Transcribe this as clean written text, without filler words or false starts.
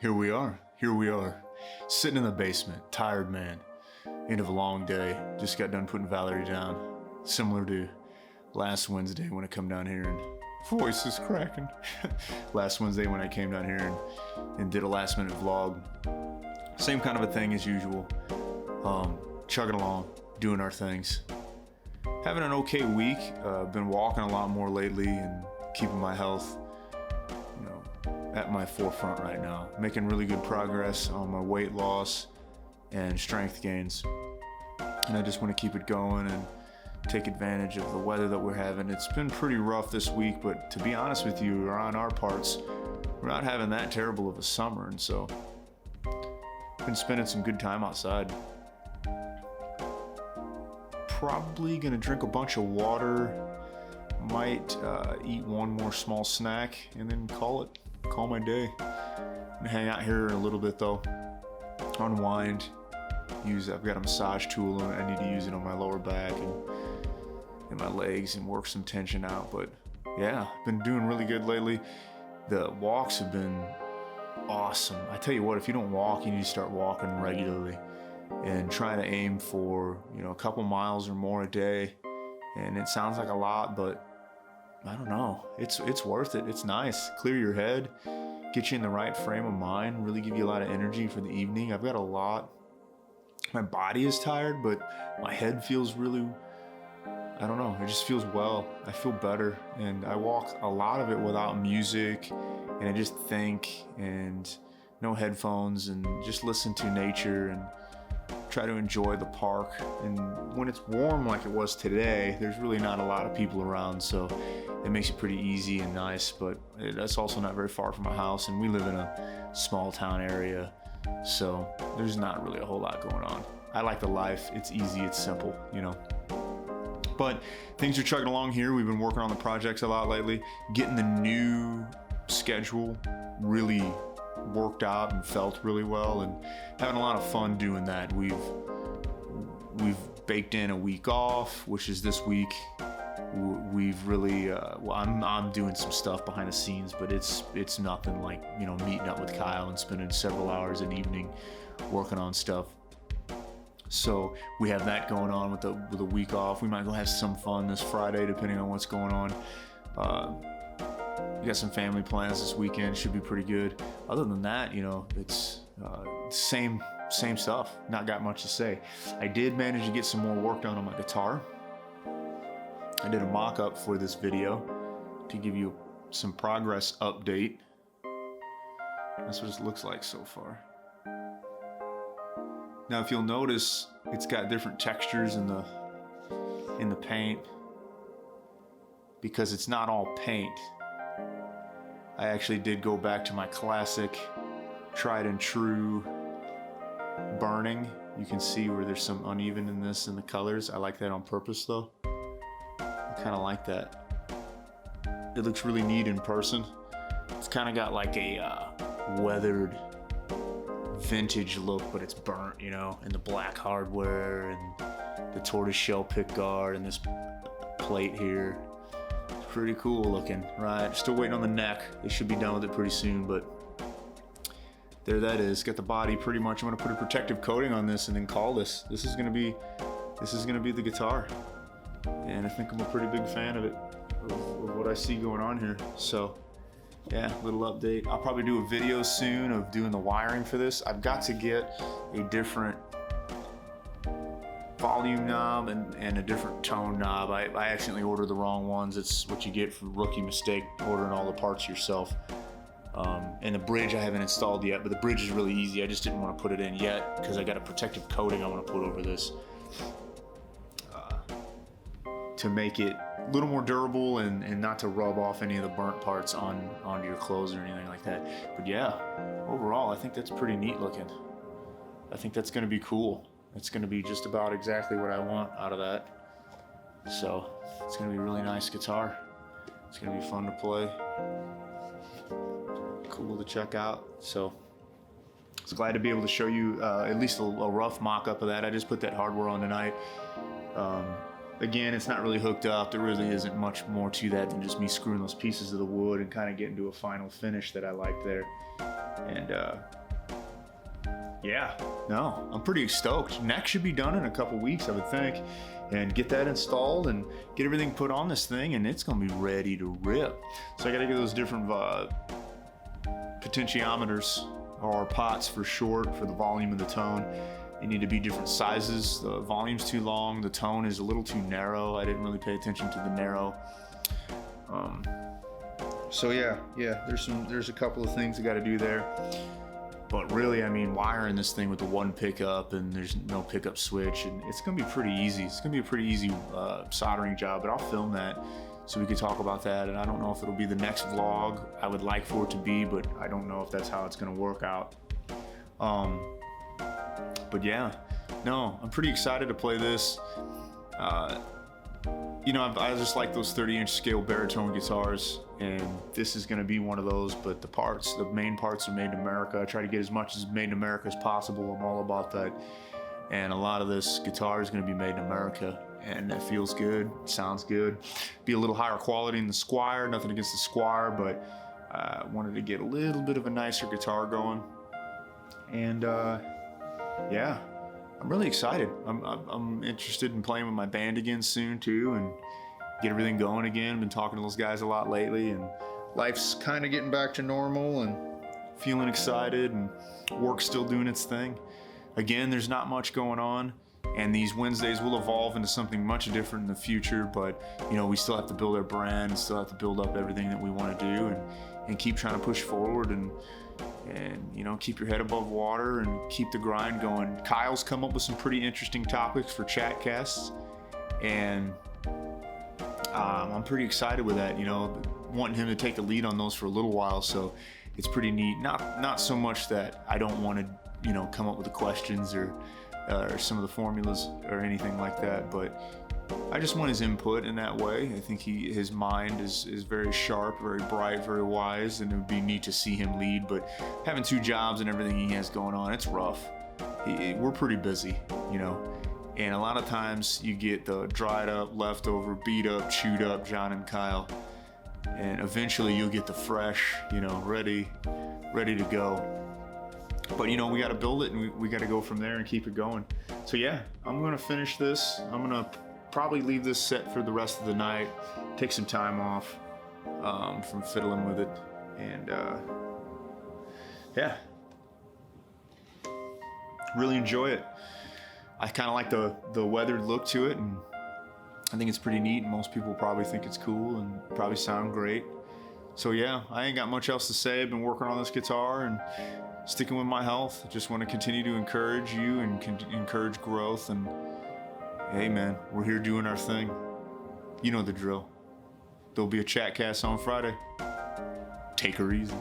Here we are. Here we are. Sitting in the basement, tired man. End of a long day. Just got done putting Valerie down. Similar to last Wednesday when I come down here and voice is cracking. Last Wednesday when I came down here and did a last minute vlog. Same kind of a thing as usual. Chugging along, doing our things. Having an okay week. Been walking a lot more lately and keeping my health, at my forefront right now. Making really good progress on my weight loss and strength gains. And I just want to keep it going and take advantage of the weather that we're having. It's been pretty rough this week, but to be honest with you, around our parts, we're not having that terrible of a summer, and so been spending some good time outside. Probably gonna drink a bunch of water, might eat one more small snack, and then call my day. I'm gonna hang out here a little bit though, unwind, I've got a massage tool and I need to use it on my lower back and my legs and work some tension out. But yeah, been doing really good lately. The walks have been awesome. I tell you what, if you don't walk, you need to start walking regularly and trying to aim for, a couple miles or more a day. And it sounds like a lot, but I don't know. It's worth it. It's nice. Clear your head, get you in the right frame of mind, really give you a lot of energy for the evening. I've got a lot. My body is tired, but my head feels really, I don't know, it just feels well. I feel better, and I walk a lot of it without music, and I just think, and no headphones, and just listen to nature and try to enjoy the park. And when it's warm like it was today, there's really not a lot of people around, so it makes it pretty easy and nice. But that's also not very far from my house, and we live in a small town area, so there's not really a whole lot going on. I like the life. It's easy, it's simple, But things are chugging along here. We've been working on the projects a lot lately, getting the new schedule really worked out and felt really well, and having a lot of fun doing that. We've baked in a week off, which is this week. We've really I'm doing some stuff behind the scenes, but it's nothing like meeting up with Kyle and spending several hours an evening working on stuff. So we have that going on with a week off. We might go have some fun this Friday depending on what's going on. We got some family plans this weekend, should be pretty good. Other than that, it's same stuff. Not got much to say. I did manage to get some more work done on my guitar. I did a mock-up for this video to give you some progress update. That's what it looks like so far. Now, if you'll notice, it's got different textures in the paint because it's not all paint. I actually did go back to my classic, tried and true burning. You can see where there's some unevenness in the colors. I like that on purpose though. I kind of like that. It looks really neat in person. It's kind of got like a weathered vintage look, but it's burnt, and the black hardware and the tortoiseshell pickguard and this plate here. It's pretty cool looking, right? Still waiting on the neck. They should be done with it pretty soon, but there that is. Got the body pretty much. I'm gonna put a protective coating on this and then call this. This is gonna be the guitar. And I think I'm a pretty big fan of it, of what I see going on here. So yeah, little update. I'll probably do a video soon of doing the wiring for this. I've got to get a different volume knob and a different tone knob. I accidentally ordered the wrong ones. It's what you get for rookie mistake, ordering all the parts yourself. And the bridge I haven't installed yet, but the bridge is really easy. I just didn't want to put it in yet because I got a protective coating I want to put over this to make it a little more durable and not to rub off any of the burnt parts onto your clothes or anything like that. But yeah, overall, I think that's pretty neat looking. I think that's going to be cool. It's going to be just about exactly what I want out of that. So it's going to be a really nice guitar. It's going to be fun to play. Cool to check out. So I was glad to be able to show you at least a rough mock-up of that. I just put that hardware on tonight. again, it's not really hooked up. There really isn't much more to that than just me screwing those pieces of the wood and kind of getting to a final finish that I like there. And yeah, no, I'm pretty stoked. Neck should be done in a couple weeks, I would think, and get that installed and get everything put on this thing, and it's gonna be ready to rip. So I gotta get those different potentiometers, or pots for short, for the volume and the tone. They need to be different sizes. The volume's too long, the tone is a little too narrow. I didn't really pay attention to the narrow. So yeah, there's a couple of things I got to do there. But really, I mean, wiring this thing with the one pickup, and there's no pickup switch, and it's gonna be pretty easy. It's gonna be a pretty easy soldering job, but I'll film that so we could talk about that. And I don't know if it'll be the next vlog. I would like for it to be, but I don't know if that's how it's gonna work out. But yeah, no, I'm pretty excited to play this. You know, I just like those 30-inch scale baritone guitars, and this is going to be one of those. But the main parts are made in America. I try to get as much as made in America as possible. I'm all about that. And a lot of this guitar is going to be made in America, and that feels good, sounds good. Be a little higher quality than the Squire. Nothing against the Squire, but I wanted to get a little bit of a nicer guitar going. And yeah, I'm really excited. I'm interested in playing with my band again soon too, and get everything going again. Been talking to those guys a lot lately, and life's kind of getting back to normal, and feeling excited, and work's still doing its thing. Again, there's not much going on, and these Wednesdays will evolve into something much different in the future, but you know, we still have to build our brand, and still have to build up everything that we want to do, and keep trying to push forward, and you know, keep your head above water and keep the grind going. Kyle's come up with some pretty interesting topics for chat casts, and I'm pretty excited with that. You know, wanting him to take the lead on those for a little while, so it's pretty neat. Not so much that I don't want to, you know, come up with the questions or some of the formulas or anything like that, but I just want his input in that way. I think his mind is very sharp, very bright, very wise, and it would be neat to see him lead. But having 2 jobs and everything he has going on, it's rough. We're pretty busy, you know, and a lot of times you get the dried up, leftover, beat up, chewed up John and Kyle, and eventually you'll get the fresh, you know, ready to go. But you know, we got to build it, and we got to go from there and keep it going. So yeah, I'm gonna finish this. I'm gonna probably leave this set for the rest of the night, take some time off from fiddling with it, and yeah, really enjoy it. I kind of like the weathered look to it, and I think it's pretty neat, and most people probably think it's cool and probably sound great. So yeah, I ain't got much else to say. I've been working on this guitar and sticking with my health. I just want to continue to encourage you and encourage growth, and hey man, we're here doing our thing. You know the drill. There'll be a chat cast on Friday. Take her easy.